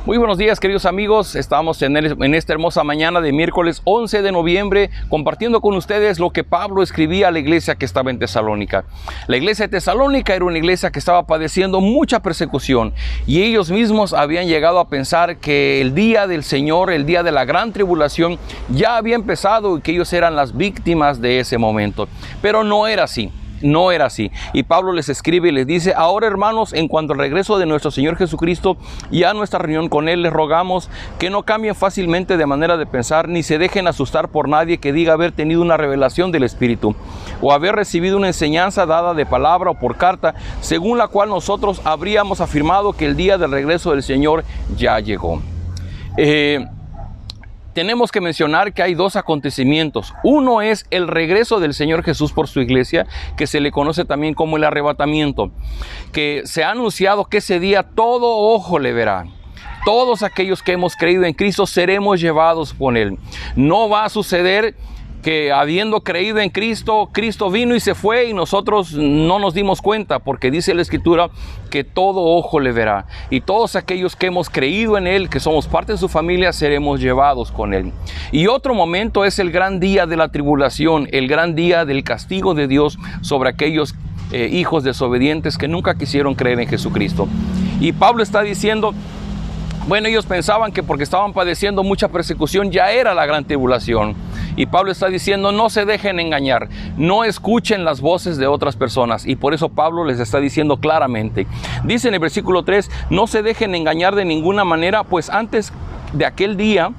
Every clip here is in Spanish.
Muy buenos días, queridos amigos. Estamos en esta hermosa mañana de miércoles 11 de noviembre compartiendo con ustedes lo que Pablo escribía a la iglesia que estaba en Tesalónica. La iglesia de Tesalónica era una iglesia que estaba padeciendo mucha persecución y ellos mismos habían llegado a pensar que el día del Señor, el día de la gran tribulación, ya había empezado y que ellos eran las víctimas de ese momento. Pero no era así. No era así. Y Pablo les escribe y les dice: ahora, hermanos, en cuanto al regreso de nuestro Señor Jesucristo y a nuestra reunión con Él, les rogamos que no cambien fácilmente de manera de pensar, ni se dejen asustar por nadie que diga haber tenido una revelación del Espíritu, o haber recibido una enseñanza dada de palabra o por carta, según la cual nosotros habríamos afirmado que el día del regreso del Señor ya llegó. Tenemos que mencionar que hay dos acontecimientos. Uno es el regreso del Señor Jesús por su iglesia, que se le conoce también como el arrebatamiento, que se ha anunciado que ese día todo ojo le verá. Todos aquellos que hemos creído en Cristo seremos llevados con Él. No va a suceder que habiendo creído en Cristo, Cristo vino y se fue y nosotros no nos dimos cuenta, porque dice la Escritura que todo ojo le verá. Y todos aquellos que hemos creído en Él, que somos parte de su familia, seremos llevados con Él. Y otro momento es el gran día de la tribulación, el gran día del castigo de Dios sobre aquellos hijos desobedientes que nunca quisieron creer en Jesucristo. Y Pablo está diciendo: bueno, ellos pensaban que porque estaban padeciendo mucha persecución ya era la gran tribulación. Y Pablo está diciendo: no se dejen engañar, no escuchen las voces de otras personas. Y por eso Pablo les está diciendo claramente. Dice en el versículo 3, no se dejen engañar de ninguna manera, pues antes de aquel día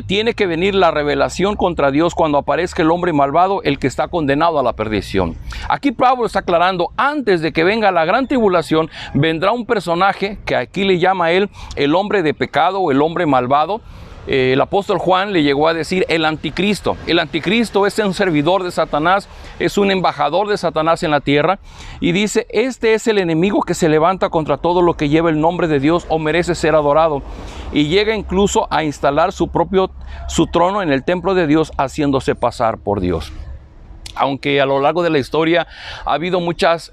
tiene que venir la revelación contra Dios cuando aparezca el hombre malvado, el que está condenado a la perdición. Aquí Pablo está aclarando: antes de que venga la gran tribulación, vendrá un personaje que aquí le llama a él el hombre de pecado o el hombre malvado. El apóstol Juan le llegó a decir el anticristo. El anticristo es un servidor de Satanás, es un embajador de Satanás en la tierra. Y dice: este es el enemigo que se levanta contra todo lo que lleva el nombre de Dios o merece ser adorado. Y llega incluso a instalar su trono en el templo de Dios, haciéndose pasar por Dios. Aunque a lo largo de la historia ha habido muchas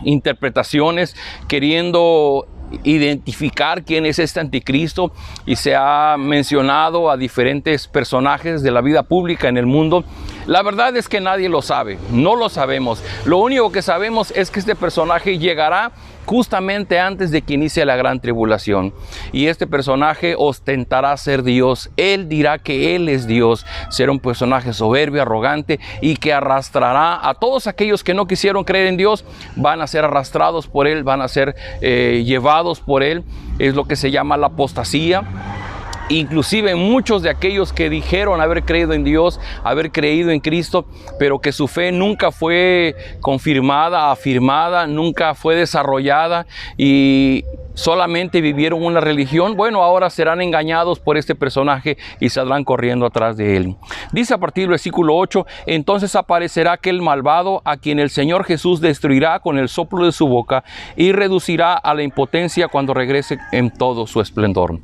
interpretaciones queriendo identificar quién es este anticristo, y se ha mencionado a diferentes personajes de la vida pública en el mundo. La verdad es que nadie lo sabe, no lo sabemos. Lo único que sabemos es que este personaje llegará justamente antes de que inicie la gran tribulación. Y este personaje ostentará ser Dios. Él dirá que Él es Dios. Será un personaje soberbio, arrogante, y que arrastrará a todos aquellos que no quisieron creer en Dios. Van a ser arrastrados por Él, van a ser llevados por Él. Es lo que se llama la apostasía. Inclusive muchos de aquellos que dijeron haber creído en Dios, haber creído en Cristo, pero que su fe nunca fue confirmada, afirmada, nunca fue desarrollada y solamente vivieron una religión, bueno, ahora serán engañados por este personaje y saldrán corriendo atrás de él. Dice a partir del versículo 8, entonces aparecerá aquel malvado a quien el Señor Jesús destruirá con el soplo de su boca y reducirá a la impotencia cuando regrese en todo su esplendor.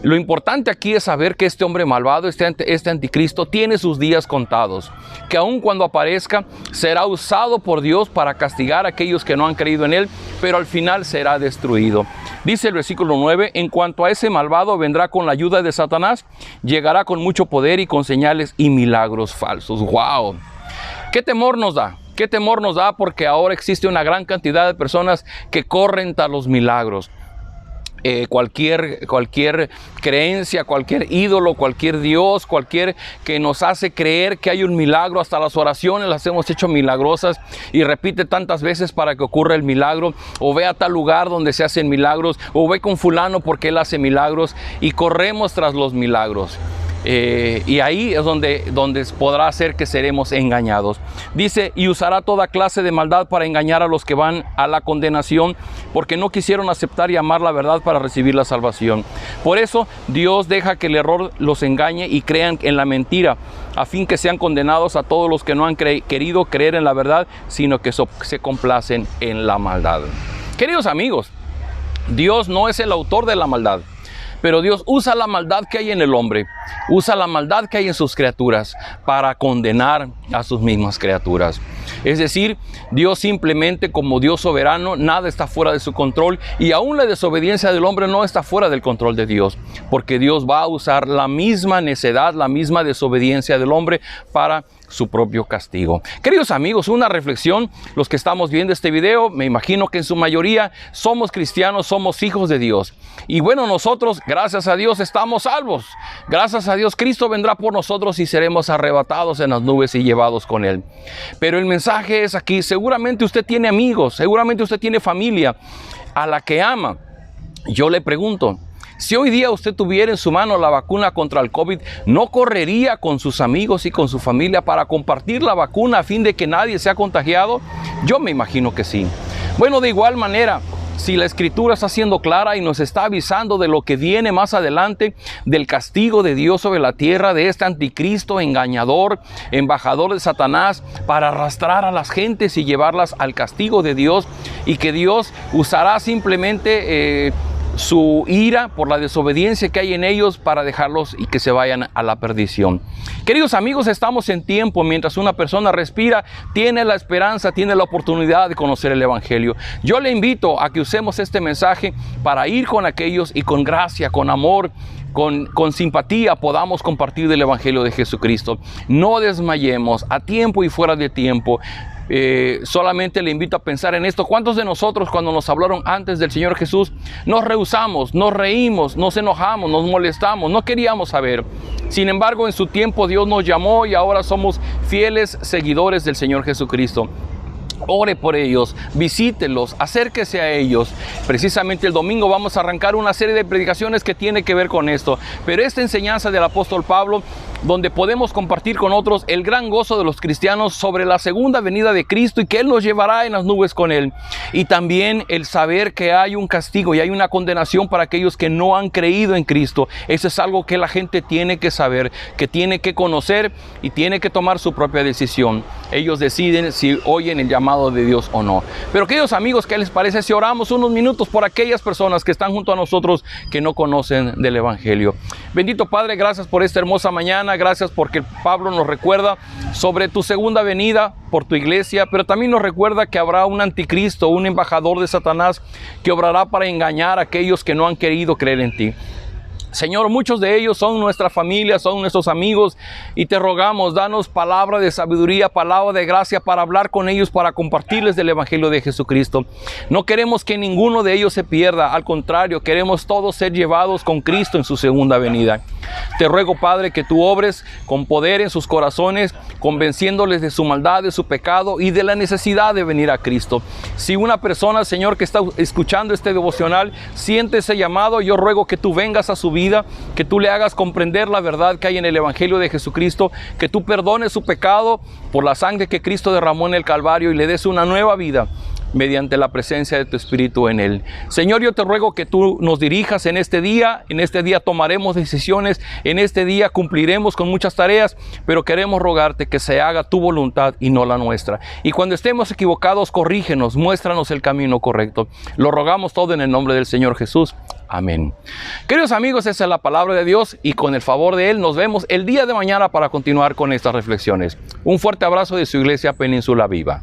Lo importante aquí es saber que este hombre malvado, este anticristo, tiene sus días contados, que aun cuando aparezca será usado por Dios para castigar a aquellos que no han creído en Él, pero al final será destruido. Dice el versículo 9, en cuanto a ese malvado vendrá con la ayuda de Satanás, llegará con mucho poder y con señales y milagros falsos. ¡Wow! ¿Qué temor nos da? ¿Qué temor nos da? Porque ahora existe una gran cantidad de personas que corren tras los milagros. Cualquier creencia, cualquier ídolo, cualquier Dios, cualquier que nos hace creer que hay un milagro, hasta las oraciones las hemos hecho milagrosas y repite tantas veces para que ocurra el milagro, o ve a tal lugar donde se hacen milagros, o ve con fulano porque él hace milagros, y corremos tras los milagros. Y ahí es donde podrá ser que seremos engañados. Dice: y usará toda clase de maldad para engañar a los que van a la condenación, porque no quisieron aceptar y amar la verdad para recibir la salvación. Por eso Dios deja que el error los engañe y crean en la mentira, a fin que sean condenados a todos los que no han querido creer en la verdad, sino que se complacen en la maldad. Queridos amigos, Dios no es el autor de la maldad. Pero Dios usa la maldad que hay en el hombre, usa la maldad que hay en sus criaturas para condenar a sus mismas criaturas. Es decir, Dios simplemente como Dios soberano, nada está fuera de su control, y aún la desobediencia del hombre no está fuera del control de Dios, porque Dios va a usar la misma necedad, la misma desobediencia del hombre para su propio castigo. Queridos amigos, una reflexión, los que estamos viendo este video, me imagino que en su mayoría somos cristianos, somos hijos de Dios. Y bueno, nosotros, gracias a Dios, estamos salvos. Gracias a Dios, Cristo vendrá por nosotros y seremos arrebatados en las nubes y llevados con Él. Pero el mensaje es aquí, seguramente usted tiene amigos, seguramente usted tiene familia a la que ama. Yo le pregunto, si hoy día usted tuviera en su mano la vacuna contra el COVID, ¿no correría con sus amigos y con su familia para compartir la vacuna a fin de que nadie sea contagiado? Yo me imagino que sí. Bueno, de igual manera, si la Escritura está siendo clara y nos está avisando de lo que viene más adelante, del castigo de Dios sobre la tierra, de este anticristo, engañador, embajador de Satanás, para arrastrar a las gentes y llevarlas al castigo de Dios, y que Dios usará simplemente su ira por la desobediencia que hay en ellos para dejarlos y que se vayan a la perdición. Queridos amigos, estamos en tiempo, mientras una persona respira, tiene la esperanza, tiene la oportunidad de conocer el Evangelio. Yo le invito a que usemos este mensaje para ir con aquellos y con gracia, con amor, con simpatía podamos compartir del Evangelio de Jesucristo. No desmayemos, a tiempo y fuera de tiempo. Solamente le invito a pensar en esto. ¿Cuántos de nosotros, cuando nos hablaron antes del Señor Jesús, nos rehusamos, nos reímos, nos enojamos, nos molestamos, no queríamos saber? Sin embargo, en su tiempo Dios nos llamó y ahora somos fieles seguidores del Señor Jesucristo. Ore por ellos, visítelos, acérquese a ellos. Precisamente el domingo vamos a arrancar una serie de predicaciones que tiene que ver con esto. Pero esta enseñanza del apóstol Pablo, donde podemos compartir con otros el gran gozo de los cristianos sobre la segunda venida de Cristo y que Él nos llevará en las nubes con Él. Y también el saber que hay un castigo y hay una condenación para aquellos que no han creído en Cristo. Eso es algo que la gente tiene que saber, que tiene que conocer y tiene que tomar su propia decisión. Ellos deciden si oyen el llamado de Dios o no. Pero queridos amigos, ¿qué les parece si oramos unos minutos por aquellas personas que están junto a nosotros que no conocen del Evangelio? Bendito Padre, gracias por esta hermosa mañana, gracias porque Pablo nos recuerda sobre tu segunda venida por tu iglesia, pero también nos recuerda que habrá un anticristo, un embajador de Satanás que obrará para engañar a aquellos que no han querido creer en ti. Señor, muchos de ellos son nuestra familia, son nuestros amigos, y te rogamos, danos palabra de sabiduría, palabra de gracia para hablar con ellos, para compartirles del Evangelio de Jesucristo. No queremos que ninguno de ellos se pierda, al contrario, queremos todos ser llevados con Cristo en su segunda venida. Te ruego, Padre, que tú obres con poder en sus corazones, convenciéndoles de su maldad, de su pecado y de la necesidad de venir a Cristo. Si una persona, Señor, que está escuchando este devocional, siente ese llamado, yo ruego que tú vengas a su vida, que tú le hagas comprender la verdad que hay en el Evangelio de Jesucristo, que tú perdones su pecado por la sangre que Cristo derramó en el Calvario y le des una nueva vida mediante la presencia de tu Espíritu en él. Señor, yo te ruego que tú nos dirijas en este día tomaremos decisiones, en este día cumpliremos con muchas tareas, pero queremos rogarte que se haga tu voluntad y no la nuestra. Y cuando estemos equivocados, corrígenos, muéstranos el camino correcto. Lo rogamos todo en el nombre del Señor Jesús. Amén. Queridos amigos, esa es la palabra de Dios y con el favor de Él nos vemos el día de mañana para continuar con estas reflexiones. Un fuerte abrazo de su iglesia Península Viva.